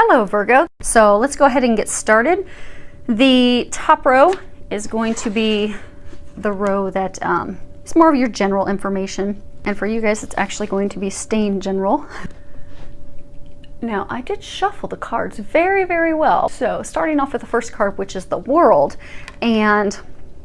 Hello Virgo. So let's go ahead and get started. The top row is going to be the row that is more of your general information. And for you guys, it's actually going to be staying general. Now, I did shuffle the cards very, very well. So starting off with the first card, which is the World. And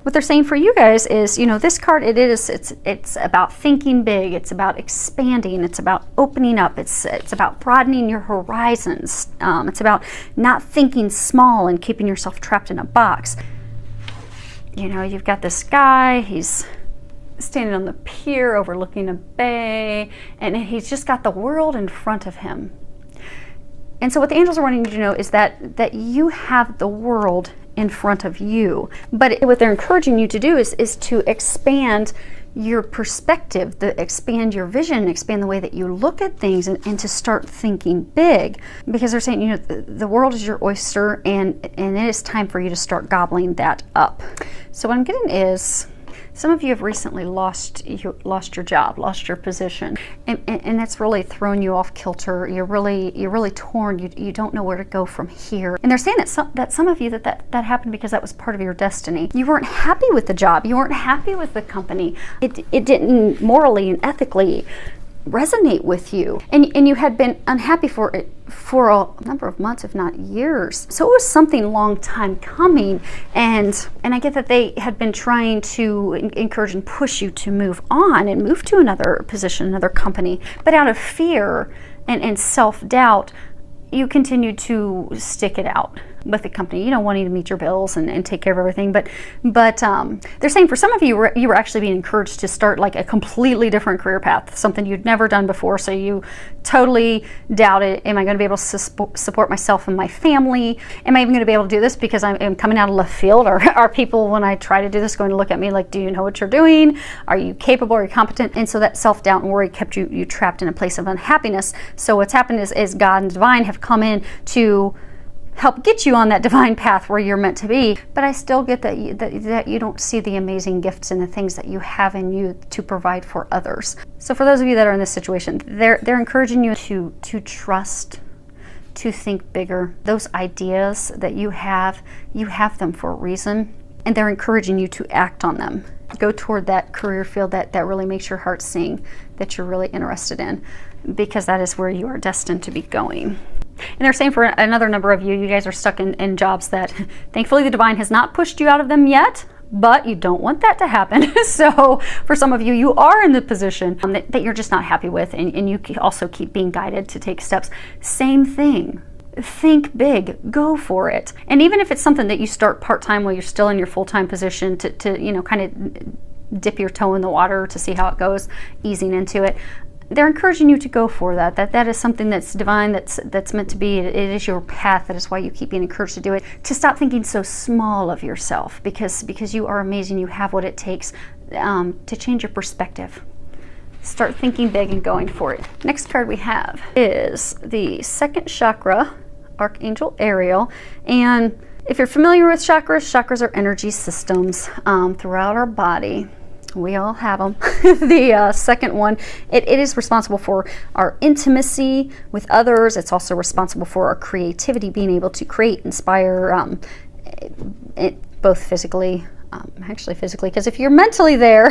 what they're saying for you guys is, you know, this card, it's about thinking big, it's about expanding, it's about opening up, it's about broadening your horizons. It's about not thinking small and keeping yourself trapped in a box. You know, you've got this guy, he's standing on the pier overlooking a bay, and he's just got the world in front of him. And so what the angels are wanting you to know is that you have the world in front of you. But what they're encouraging you to do is to expand your perspective, expand your vision, expand the way that you look at things, and to start thinking big. Because they're saying, you know, the world is your oyster, and it is time for you to start gobbling that up. So what I'm getting is, some of you have recently lost your job, lost your position, and that's really thrown you off kilter. You're really torn. You don't know where to go from here. And they're saying that some of you that happened because that was part of your destiny. You weren't happy with the job. You weren't happy with the company. It didn't morally and ethically resonate with you, and you had been unhappy for it for a number of months, if not years. So it was something long time coming, and I get that they had been trying to encourage and push you to move on and move to another position, another company, but out of fear and self-doubt, you continued to stick it out with the company, you know, wanting to meet your bills and take care of everything. But they're saying for some of you, you were actually being encouraged to start like a completely different career path, something you'd never done before. So you totally doubted, am I going to be able to support myself and my family? Am I even going to be able to do this because I'm coming out of left field? Or are people, when I try to do this, going to look at me like, do you know what you're doing? Are you capable? Are you competent? And so that self-doubt and worry kept you trapped in a place of unhappiness. So what's happened is God and divine have come in to help get you on that divine path where you're meant to be. But I still get that you don't see the amazing gifts and the things that you have in you to provide for others. So for those of you that are in this situation, they're encouraging you to trust, to think bigger. Those ideas that you have them for a reason, and they're encouraging you to act on them. Go toward that career field that really makes your heart sing, that you're really interested in, because that is where you are destined to be going. And they're saying for another number of you guys are stuck in jobs that thankfully the divine has not pushed you out of them yet, but you don't want that to happen. So for some of you, you are in the position that you're just not happy with, and you also keep being guided to take steps. Same thing. Think big, go for it. And even if it's something that you start part-time while you're still in your full-time position to you know, kind of dip your toe in the water to see how it goes, easing into it, they're encouraging you to go for that. That is something that's divine, that's meant to be. It is your path. That is why you keep being encouraged to do it. To stop thinking so small of yourself, because you are amazing. You have what it takes to change your perspective. Start thinking big and going for it. Next card we have is the second chakra, Archangel Ariel. And if you're familiar with chakras are energy systems throughout our body. We all have them. The second one, it is responsible for our intimacy with others. It's also responsible for our creativity, being able to create, inspire, both physically, actually physically, because if you're mentally there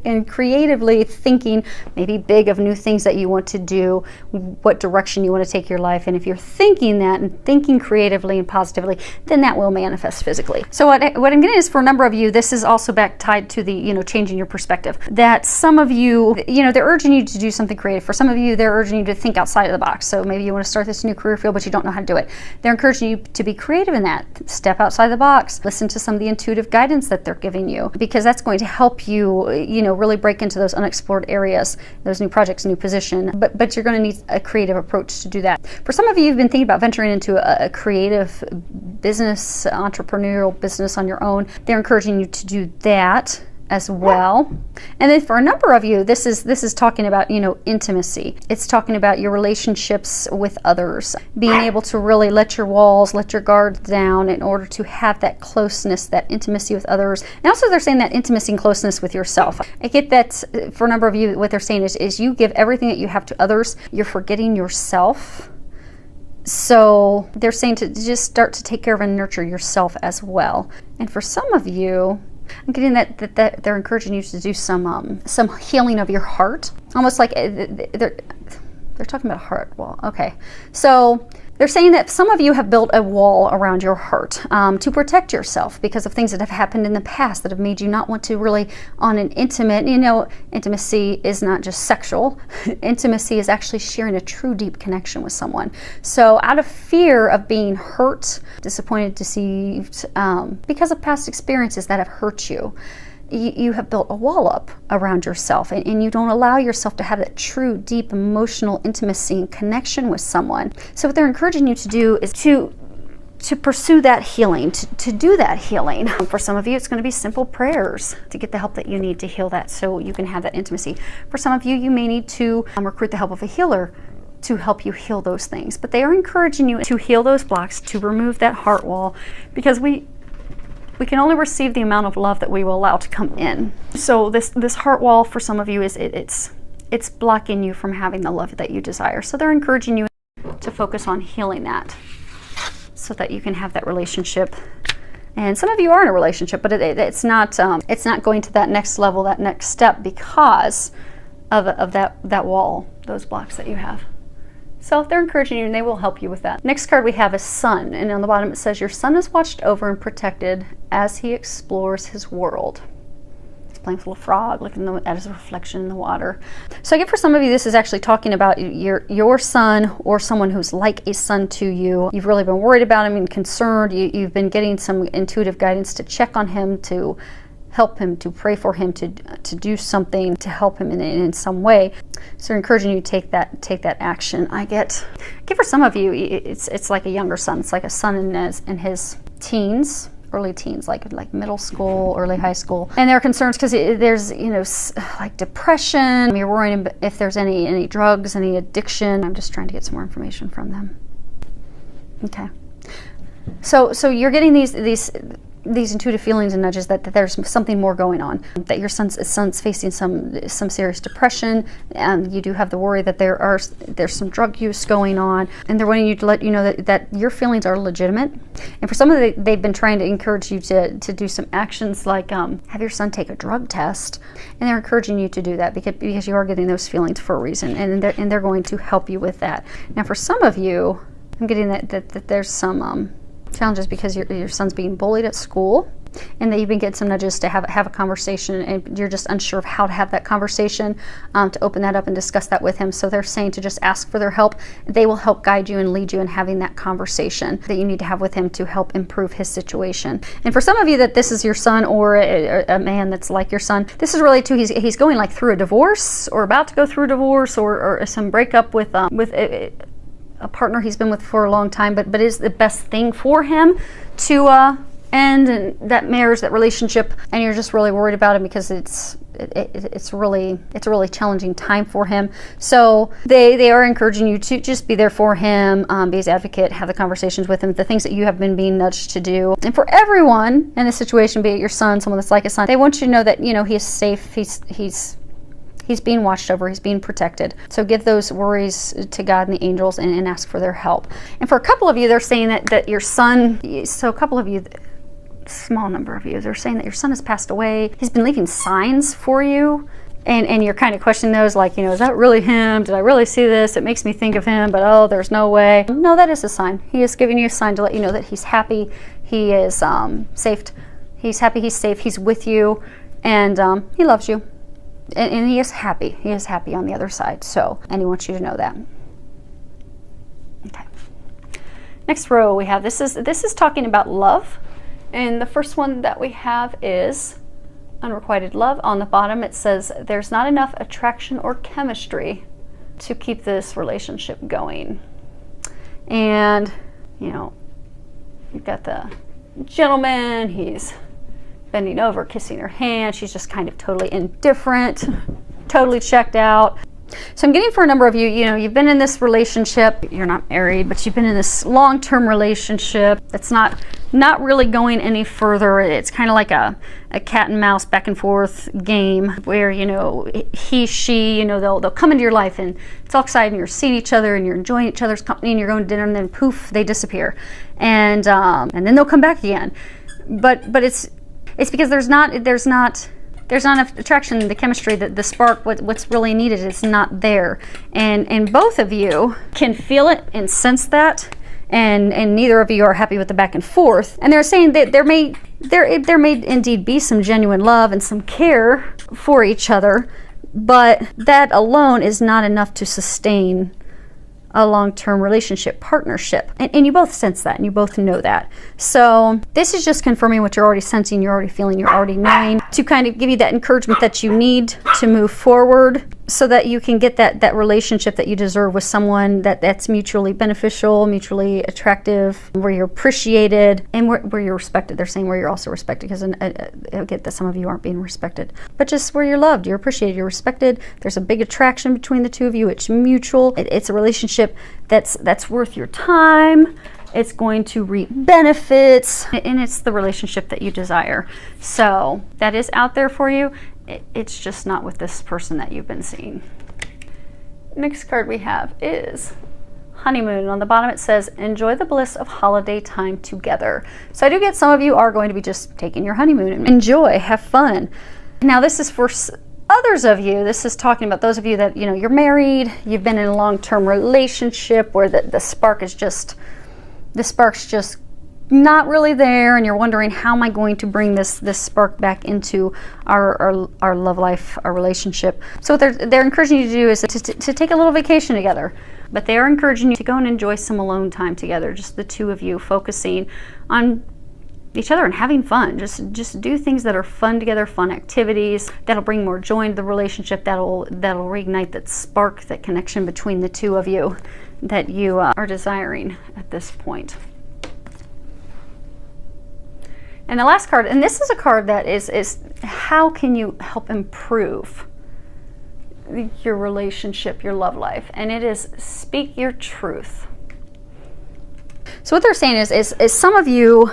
and creatively thinking maybe big of new things that you want to do, what direction you want to take your life, and if you're thinking that and thinking creatively and positively, then that will manifest physically. So what I'm getting is, for a number of you, this is also back tied to the, you know, changing your perspective. That some of you, you know, they're urging you to do something creative. For some of you, they're urging you to think outside of the box. So maybe you want to start this new career field, but you don't know how to do it. They're encouraging you to be creative in that. Step outside the box. Listen to some of the intuitive guidance that they're giving you, because that's going to help you, you know, really break into those unexplored areas, those new projects, new position. But you're going to need a creative approach to do that. For some of you, you've been thinking about venturing into a creative business, entrepreneurial business on your own. They're encouraging you to do that as well. And then for a number of you, this is talking about, you know, intimacy. It's talking about your relationships with others, being able to really let your walls, let your guard down in order to have that closeness, that intimacy with others. And also they're saying that intimacy and closeness with yourself. I get that for a number of you, what they're saying is you give everything that you have to others. You're forgetting yourself. So they're saying to just start to take care of and nurture yourself as well. And for some of you, I'm getting that they're encouraging you to do some healing of your heart, almost like they're talking about heart wall. Okay, so they're saying that some of you have built a wall around your heart to protect yourself because of things that have happened in the past that have made you not want to really on an intimate, intimacy is not just sexual. Intimacy is actually sharing a true deep connection with someone. So out of fear of being hurt, disappointed, deceived, because of past experiences that have hurt you, you have built a wall up around yourself, and you don't allow yourself to have that true, deep, emotional intimacy and connection with someone. So what they're encouraging you to do is to pursue that healing, to do that healing. For some of you, it's going to be simple prayers to get the help that you need to heal that so you can have that intimacy. For some of you, you may need to recruit the help of a healer to help you heal those things. But they are encouraging you to heal those blocks, to remove that heart wall, because we can only receive the amount of love that we will allow to come in. So this heart wall for some of you is it's blocking you from having the love that you desire. So they're encouraging you to focus on healing that so that you can have that relationship. And some of you are in a relationship, but it's not going to that next level, that next step, because of that wall, those blocks that you have. So they're encouraging you, and they will help you with that. Next card we have is Sun, and on the bottom it says, your son is watched over and protected as he explores his world. He's playing with a little frog, looking at his reflection in the water. So I get for some of you, this is actually talking about your son or someone who's like a son to you. You've really been worried about him and concerned. You've been getting some intuitive guidance to check on him, to help him, to pray for him, to do something to help him in some way. So they're encouraging you to take that action. I get for some of you, it's like a younger son. It's like a son in his teens, early teens, like middle school, early high school. And there are concerns because there's like depression. You're worrying if there's any drugs, any addiction. I'm just trying to get some more information from them. Okay. So you're getting these intuitive feelings and nudges that there's something more going on, that your son's facing some serious depression, and you do have the worry that there's some drug use going on, and they're wanting you to let you know that your feelings are legitimate. And for some of them, they've been trying to encourage you to do some actions like have your son take a drug test, and they're encouraging you to do that because you are getting those feelings for a reason, and they're going to help you with that. Now for some of you, I'm getting that there's some challenges because your son's being bullied at school, and that you've been getting some nudges to have a conversation, and you're just unsure of how to have that conversation, to open that up and discuss that with him. So they're saying to just ask for their help. They will help guide you and lead you in having that conversation that you need to have with him to help improve his situation. And for some of you that this is your son or a man that's like your son, this is really too, he's going like through a divorce or about to go through a divorce or some breakup with a partner he's been with for a long time, but is the best thing for him to end and that marriage, that relationship, and you're just really worried about him because it's a really challenging time for him. So they are encouraging you to just be there for him, be his advocate, have the conversations with him, the things that you have been being nudged to do. And for everyone in this situation, be it your son, someone that's like a son, they want you to know that he is safe. He's being watched over, he's being protected. So give those worries to God and the angels and ask for their help. And for a couple of you, they're saying that your son, so a couple of you, small number of you, they're saying that your son has passed away. He's been leaving signs for you, and you're kind of questioning those, like, is that really him? Did I really see this? It makes me think of him, but oh, there's no way. No, that is a sign. He is giving you a sign to let you know that he's happy, he is safe, he's happy, he's safe, he's with you, and he loves you. And he is happy. He is happy on the other side. So, and he wants you to know that. Okay. Next row we have, this is talking about love. And the first one that we have is unrequited love. On the bottom it says, there's not enough attraction or chemistry to keep this relationship going. And, you've got the gentleman, he's bending over, kissing her hand. She's just kind of totally indifferent, totally checked out. So I'm getting for a number of you, you've been in this relationship, you're not married, but you've been in this long-term relationship that's not really going any further. It's kind of like a cat and mouse back and forth game where, he, she, they'll come into your life and it's all exciting. You're seeing each other and you're enjoying each other's company and you're going to dinner, and then poof, they disappear. And then they'll come back again. But it's because there's not enough attraction, the chemistry, the spark, what's really needed is not there. And both of you can feel it and sense that, and neither of you are happy with the back and forth. And they're saying that there may indeed be some genuine love and some care for each other, but that alone is not enough to sustain a long-term relationship partnership. And you both sense that, and you both know that. So this is just confirming what you're already sensing, you're already feeling, you're already knowing, to kind of give you that encouragement that you need to move forward so that you can get that relationship that you deserve with someone that's mutually beneficial, mutually attractive, where you're appreciated, and where you're respected. They're saying where you're also respected, because I get that some of you aren't being respected. But just where you're loved, you're appreciated, you're respected. There's a big attraction between the two of you. It's mutual. It's a relationship that's worth your time. It's going to reap benefits, and it's the relationship that you desire. So that is out there for you. It's just not with this person that you've been seeing. Next card we have is honeymoon. On the bottom it says, enjoy the bliss of holiday time together. So I do get some of you are going to be just taking your honeymoon and enjoy, have fun. Now this is for others of you. This is talking about those of you that, you're married, you've been in a long-term relationship where the spark's just not really there, and you're wondering, how am I going to bring this spark back into our love life, our relationship? So what they're encouraging you to do is to take a little vacation together. But they are encouraging you to go and enjoy some alone time together, just the two of you focusing on each other and having fun. Just do things that are fun together, fun activities that'll bring more joy into the relationship, that'll reignite that spark, that connection between the two of you that you are desiring at this point. And the last card, and this is a card that is how can you help improve your relationship, your love life? And it is speak your truth. So what they're saying is some of you,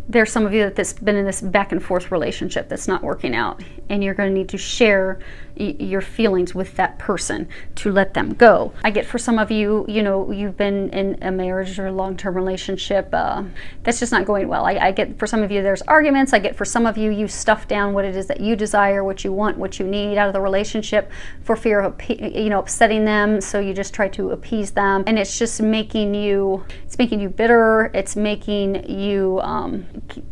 there's some of you that's been in this back and forth relationship that's not working out, and you're going to need to share your feelings with that person to let them go. I get for some of you, you've been in a marriage or a long-term relationship that's just not going well. I get for some of you there's arguments. I get for some of you, you stuff down what it is that you desire, what you want, what you need out of the relationship for fear of upsetting them. So you just try to appease them, and it's just making you bitter. It's making you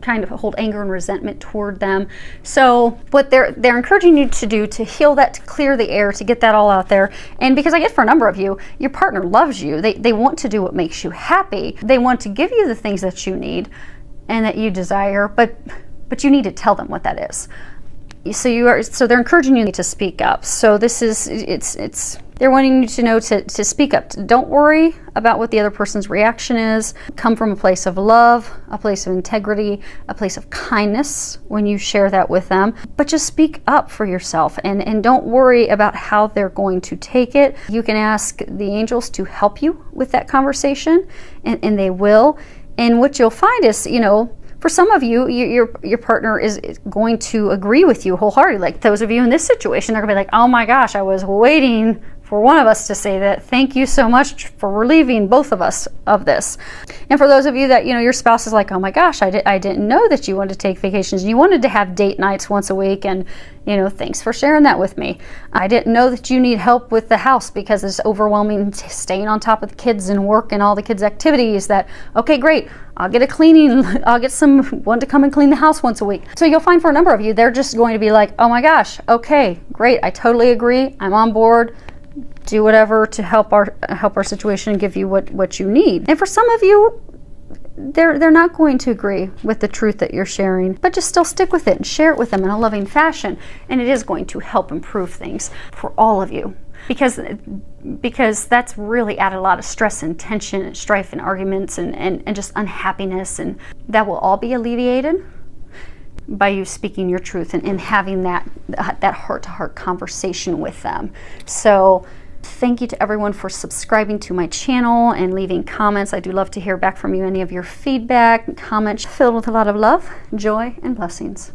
kind of hold anger and resentment toward them. So what they're encouraging you to do to heal that, to clear the air, to get that all out there. And because I get for a number of you, your partner loves you. They want to do what makes you happy. They want to give you the things that you need and that you desire, but you need to tell them what that is. So they're encouraging you to speak up. So this is they're wanting you to know to speak up. Don't worry about what the other person's reaction is. Come from a place of love, a place of integrity, a place of kindness when you share that with them. But just speak up for yourself, and don't worry about how they're going to take it. You can ask the angels to help you with that conversation, and they will. And what you'll find is, for some of you, your partner is going to agree with you wholeheartedly. Like those of you in this situation, they're going to be like, oh my gosh, I was waiting for one of us to say that. Thank you so much for relieving both of us of this. And for those of you that, your spouse is like, oh my gosh, I didn't know that you wanted to take vacations. You wanted to have date nights once a week, and, thanks for sharing that with me. I didn't know that you need help with the house because it's overwhelming staying on top of the kids and work and all the kids' activities. That, okay, great. I'll get someone to come and clean the house once a week. So you'll find for a number of you, they're just going to be like, oh my gosh, okay, great. I totally agree. I'm on board. Do whatever to help our situation and give you what you need. And for some of you, they're not going to agree with the truth that you're sharing, but just still stick with it and share it with them in a loving fashion. And it is going to help improve things for all of you. Because that's really added a lot of stress and tension and strife and arguments and just unhappiness, and that will all be alleviated by you speaking your truth and having that heart-to-heart conversation with them. So thank you to everyone for subscribing to my channel and leaving comments. I do love to hear back from you, any of your feedback, comments filled with a lot of love, joy, and blessings.